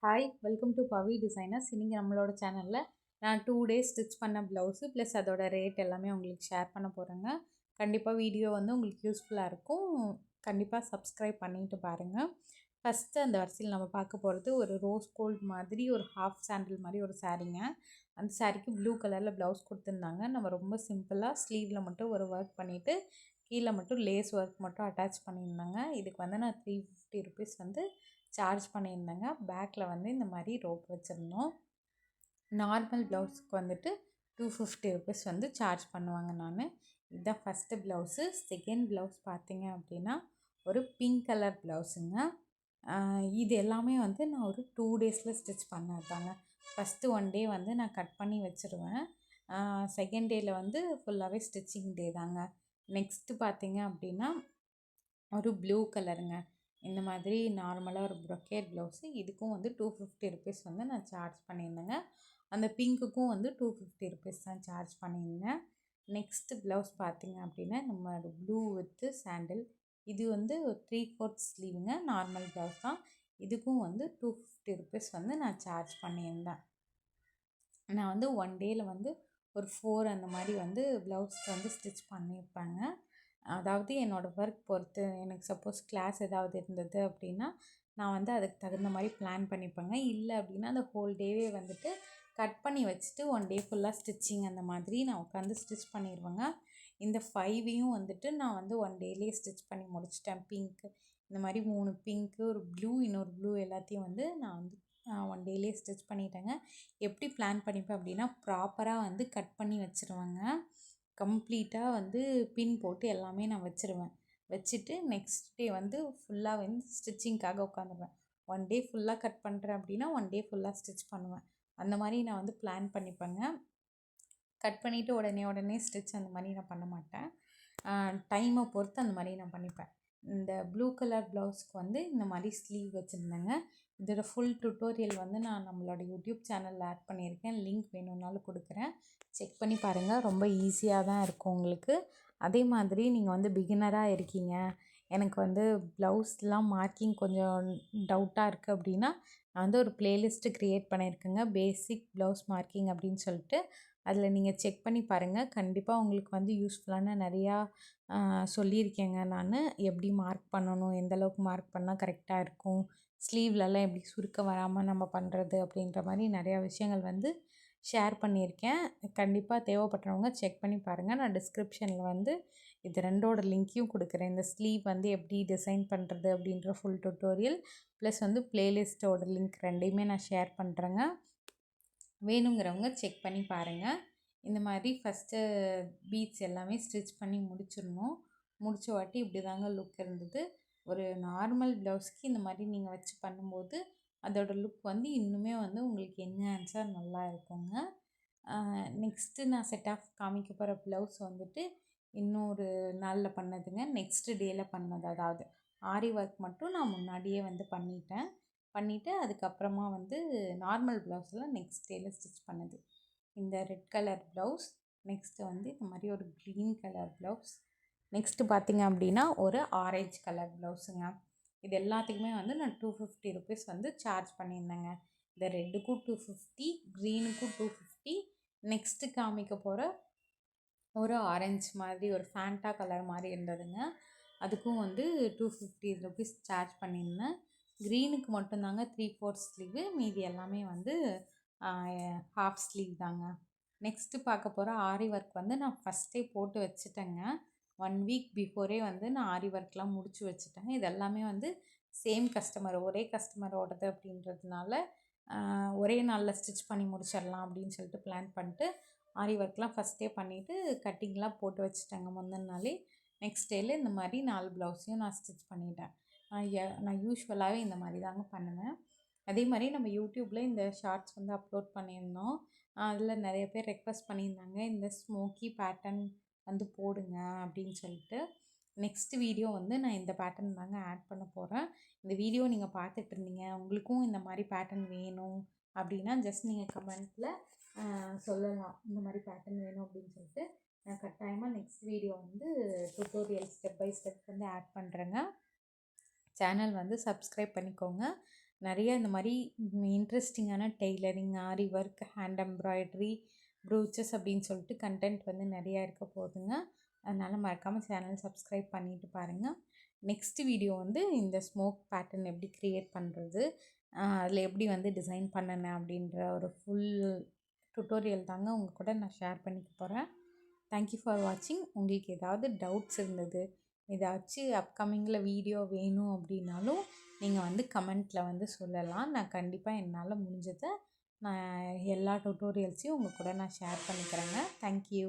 Hi welcome to Pavi designers. இன்றைக்கி நம்மளோட சேனலில் நான் 2 டேஸ் ஸ்டிச் பண்ண ப்ளவுஸு ப்ளஸ் அதோட ரேட் எல்லாமே உங்களுக்கு ஷேர் பண்ண போகிறேங்க. கண்டிப்பாக வீடியோ வந்து உங்களுக்கு யூஸ்ஃபுல்லாக இருக்கும். கண்டிப்பாக சப்ஸ்கிரைப் பண்ணிட்டு பாருங்கள். ஃபஸ்ட்டு அந்த வரிசையில் நம்ம பார்க்க போகிறது ஒரு ரோஸ் கோல்ட் மாதிரி ஒரு ஹாஃப் சாண்டில் மாதிரி ஒரு சாரீங்க. அந்த சாரீக்கு ப்ளூ கலரில் ப்ளவுஸ் கொடுத்துருந்தாங்க. நம்ம ரொம்ப சிம்பிளாக ஸ்லீவில் மட்டும் ஒரு ஒர்க் பண்ணிவிட்டு கீழே மட்டும் லேஸ் ஒர்க் மட்டும் அட்டாச் பண்ணியிருந்தாங்க. இதுக்கு வந்து நான் 350 ருபீஸ் வந்து சார்ஜ் பண்ணியிருந்தேங்க. பேக்கில் வந்து இந்த மாதிரி ரோப் வச்சுருந்தோம். நார்மல் ப்ளவுஸுக்கு வந்துட்டு 250 ருபீஸ் வந்து சார்ஜ் பண்ணுவாங்க. இதுதான் ஃபஸ்ட்டு ப்ளவுஸு. செகண்ட் ப்ளவுஸ் பார்த்தீங்க அப்படின்னா ஒரு பிங்க் கலர் ப்ளவுஸுங்க. இது எல்லாமே வந்து நான் ஒரு 2 டேஸில் ஸ்டிச் பண்ணதாங்க. ஃபஸ்ட்டு 1 டே வந்து நான் கட் பண்ணி வச்சுருவேன். செகண்ட் டேயில் வந்து ஃபுல்லாகவே ஸ்டிச்சிங் டே தாங்க. நெக்ஸ்ட்டு பார்த்தீங்க அப்படின்னா ஒரு ப்ளூ கலருங்க. இந்த மாதிரி நார்மலாக ஒரு ப்ரொக்கேட் ப்ளவுஸு. இதுக்கும் வந்து 250 ருபீஸ் வந்து நான் சார்ஜ் பண்ணியிருந்தேங்க. அந்த பிங்க்குக்கும் வந்து 250 ருபீஸ் தான் சார்ஜ் பண்ணியிருந்தேன். நெக்ஸ்ட்டு ப்ளவுஸ் பார்த்தீங்க அப்படின்னா நம்ம ப்ளூ வித்து சாண்டில். இது வந்து 3/4 ஸ்லீவுங்க. நார்மல் ப்ளவுஸ் தான். இதுக்கும் வந்து 250 ருபீஸ் வந்து நான் சார்ஜ் பண்ணியிருந்தேன். நான் வந்து 1 டேயில் வந்து ஒரு 4 அந்த மாதிரி வந்து ப்ளவுஸ் வந்து ஸ்டிச் பண்ணியிருப்பேங்க. அதாவது என்னோடய ஒர்க் பொறுத்து எனக்கு சப்போஸ் கிளாஸ் ஏதாவது இருந்தது அப்படின்னா நான் வந்து அதுக்கு தகுந்த மாதிரி பிளான் பண்ணிப்பேங்க. இல்லை அப்படின்னா அந்த ஹோல் டேவே வந்துட்டு கட் பண்ணி வச்சுட்டு 1 டே ஃபுல்லாக ஸ்டிச்சிங் அந்த மாதிரி நான் உட்காந்து ஸ்டிச் பண்ணிடுவேங்க. இந்த 5ஐயும் வந்துட்டு நான் வந்து 1 டேலேயே ஸ்டிச் பண்ணி முடிச்சிட்டேன். பிங்க்கு இந்த மாதிரி 3 பிங்க்கு, ஒரு ப்ளூ, இன்னொரு ப்ளூ எல்லாத்தையும் வந்து நான் வந்து 1 டேலேயே ஸ்டிச் பண்ணிட்டேங்க. எப்படி பிளான் பண்ணிப்பேன் அப்படின்னா ப்ராப்பராக வந்து கட் பண்ணி வச்சுருவேங்க. கம்ப்ளீட்டாக வந்து பின் போட்டு எல்லாமே நான் வச்சுட்டு நெக்ஸ்ட் டே வந்து ஃபுல்லாக வந்து ஸ்டிச்சிங்க்காக உட்காந்துருவேன். 1 டே ஃபுல்லாக கட் பண்ணுறேன் அப்படின்னா 1 டே ஃபுல்லாக ஸ்டிச் பண்ணுவேன். அந்த மாதிரி நான் வந்து பிளான் பண்ணிப்பேங்க. கட் பண்ணிவிட்டு உடனே ஸ்டிச் அந்த மாதிரி நான் பண்ண மாட்டேன். டைமை பொறுத்து அந்த மாதிரி நான் பண்ணிப்பேன். இந்த ப்ளூ கலர் ப்ளவுஸ்க்கு வந்து இந்த மாதிரி ஸ்லீவ் வச்சுருந்தேங்க. இதோட ஃபுல் டுட்டோரியல் வந்து நான் நம்மளோட யூடியூப் சேனலில் ஆட் பண்ணியிருக்கேன். லிங்க் வேணும்னாலும் கொடுக்குறேன். செக் பண்ணி பாருங்கள். ரொம்ப ஈஸியாக தான் இருக்கும் உங்களுக்கு. அதே மாதிரி நீங்கள் வந்து பிகினராக இருக்கீங்க, எனக்கு வந்து ப்ளவுஸ்லாம் மார்க்கிங் கொஞ்சம் டவுட்டாக இருக்குது அப்படின்னா நான் வந்து ஒரு ப்ளேலிஸ்ட்டு க்ரியேட் பண்ணியிருக்கேங்க. பேசிக் ப்ளவுஸ் மார்க்கிங் அப்படின்னு சொல்லிட்டு. அதில் நீங்கள் செக் பண்ணி பாருங்கள். கண்டிப்பாக உங்களுக்கு வந்து யூஸ்ஃபுல்லான நிறையா சொல்லியிருக்கேங்க நான். எப்படி மார்க் பண்ணணும், எந்தளவுக்கு மார்க் பண்ணால் கரெக்டாக இருக்கும், ஸ்லீவ்லலாம் எப்படி சுருக்கம் வராமல் நம்ம பண்ணுறது அப்படின்ற மாதிரி நிறையா விஷயங்கள் வந்து ஷேர் பண்ணியிருக்கேன். கண்டிப்பாக தேவைப்படுறவங்க செக் பண்ணி பாருங்கள். நான் டிஸ்கிரிப்ஷனில் வந்து இது 2ஓட லிங்க்கையும் கொடுக்குறேன். இந்த ஸ்லீவ் வந்து எப்படி டிசைன் பண்ணுறது அப்படின்ற ஃபுல் டுட்டோரியல் ப்ளஸ் வந்து ப்ளேலிஸ்ட்டோட லிங்க் 2யுமே நான் ஷேர் பண்ணுறேங்க. வேணுங்கிறவங்க செக் பண்ணி பாருங்கள். இந்த மாதிரி ஃபஸ்ட்டு பீட்ஸ் எல்லாமே ஸ்டிச் பண்ணி முடிச்சிடணும். முடிச்ச வாட்டி இப்படி தாங்க லுக் இருந்தது. ஒரு நார்மல் ப்ளவுஸ்க்கு இந்த மாதிரி நீங்கள் வச்சு பண்ணும்போது அதோடய லுக் வந்து இன்னுமே வந்து உங்களுக்கு என்ஹான்ஸாக நல்லா இருக்குங்க. நெக்ஸ்ட்டு நான் செட் ஆஃப் காமிக்க போகிற ப்ளவுஸ் வந்துட்டு இன்னொரு நாளில் பண்ணதுங்க. நெக்ஸ்ட் டேயில் பண்ணது. அதாவது ஆரி ஒர்க் மட்டும் நான் முன்னாடியே வந்து பண்ணிவிட்டு அதுக்கப்புறமா வந்து நார்மல் ப்ளவுஸில் நெக்ஸ்ட் டேயில் ஸ்டிச் பண்ணது. இந்த ரெட் கலர் ப்ளவுஸ், நெக்ஸ்ட்டு வந்து இந்த மாதிரி ஒரு க்ரீன் கலர் ப்ளவுஸ், நெக்ஸ்ட்டு பார்த்திங்க அப்படின்னா ஒரு ஆரஞ்சு கலர் ப்ளவுஸுங்க. இது எல்லாத்துக்குமே வந்து நான் 250 ருபீஸ் வந்து சார்ஜ் பண்ணியிருந்தேங்க. இந்த ரெட்டுக்கும் 250, க்ரீனுக்கும் 250, நெக்ஸ்ட்டு காமிக்க போகிற ஒரு ஆரஞ்சு மாதிரி ஒரு ஃபேண்டா கலர் மாதிரி இருந்ததுங்க. அதுக்கும் வந்து 250 ருபீஸ் சார்ஜ் பண்ணியிருந்தேன். க்ரீனுக்கு மட்டும்தாங்க 3/4 ஸ்லீவு, மீதி எல்லாமே வந்து ஹாஃப் ஸ்லீவ் தாங்க. நெக்ஸ்ட்டு பார்க்க போகிற ஆரி ஒர்க் வந்து நான் ஃபஸ்ட்டே போட்டு வச்சுட்டேங்க. 1 வீக் பிஃபோரே வந்து நான் ஆரி ஒர்க்லாம் முடிச்சு வச்சுட்டேன். இது எல்லாமே வந்து சேம் கஸ்டமர், ஒரே கஸ்டமரோடது அப்படின்றதுனால ஒரே நாளில் ஸ்டிச் பண்ணி முடிச்சிடலாம் அப்படின்னு சொல்லிட்டு பிளான் பண்ணிட்டு ஆரி ஒர்க்லாம் ஃபஸ்ட்டே பண்ணிவிட்டு கட்டிங்லாம் போட்டு வச்சுட்டேங்க முந்தின நாளே. நெக்ஸ்ட் டேயில் இந்த மாதிரி 4 ப்ளவுஸையும் நான் ஸ்டிச் பண்ணிட்டேன். நான் யூஸ்வலாகவே இந்த மாதிரி தாங்க பண்ணுவேன். அதே மாதிரி நம்ம யூடியூப்பில் இந்த ஷார்ட்ஸ் வந்து அப்லோட் பண்ணியிருந்தோம். அதில் நிறைய பேர் ரெக்வஸ்ட் பண்ணியிருந்தாங்க இந்த ஸ்மோக்கி பேட்டர்ன் வந்து போடுங்க அப்படின்னு சொல்லிட்டு. நெக்ஸ்ட் வீடியோ வந்து நான் இந்த பேட்டர்ன் தாங்க ஆட் பண்ண போகிறேன். இந்த வீடியோ நீங்கள் பார்த்துட்டு இருந்தீங்க, உங்களுக்கும் இந்த மாதிரி பேட்டர்ன் வேணும் அப்படின்னா ஜஸ்ட் நீங்கள் கமெண்ட்டில் சொல்லலாம் இந்த மாதிரி பேட்டர்ன் வேணும் அப்படின்னு சொல்லிட்டு. நான் கட்டாயமாக நெக்ஸ்ட் வீடியோ வந்து டுட்டோரியல் ஸ்டெப் பை ஸ்டெப் வந்து ஆட் பண்ணுறேங்க. சேனல் வந்து சப்ஸ்கிரைப் பண்ணிக்கோங்க. நிறைய இந்த மாதிரி இன்ட்ரெஸ்டிங்கான டெய்லரிங், ஆரி ஒர்க், ஹேண்ட் எம்ப்ராய்டரி, ப்ரூச்சஸ் அப்படின்னு சொல்லிட்டு கண்டென்ட் வந்து நிறையா இருக்க போகுதுங்க. அதனால் மறக்காமல் சேனல் சப்ஸ்கிரைப் பண்ணிவிட்டு பாருங்கள். நெக்ஸ்ட் வீடியோ வந்து இந்த ஸ்மோக் பேட்டர்ன் எப்படி க்ரியேட் பண்ணுறது, அதில் எப்படி வந்து டிசைன் பண்ணினேன் அப்படின்ற ஒரு ஃபுல் டுட்டோரியல் தாங்க உங்கள் கூட நான் ஷேர் பண்ணிக்க போகிறேன். தேங்க்யூ ஃபார் வாட்சிங். உங்களுக்கு ஏதாவது டவுட்ஸ் இருந்தது, ஏதாச்சும் அப்கமிங்கில் வீடியோ வேணும் அப்படின்னாலும் நீங்கள் வந்து கமெண்ட்டில் வந்து சொல்லலாம். நான் கண்டிப்பாக என்னால் முடிஞ்சதை நான் எல்லா டுட்டோரியல்ஸையும் உங்கள் கூட நான் ஷேர் பண்ணிக்கிறேங்க. தேங்க்யூ.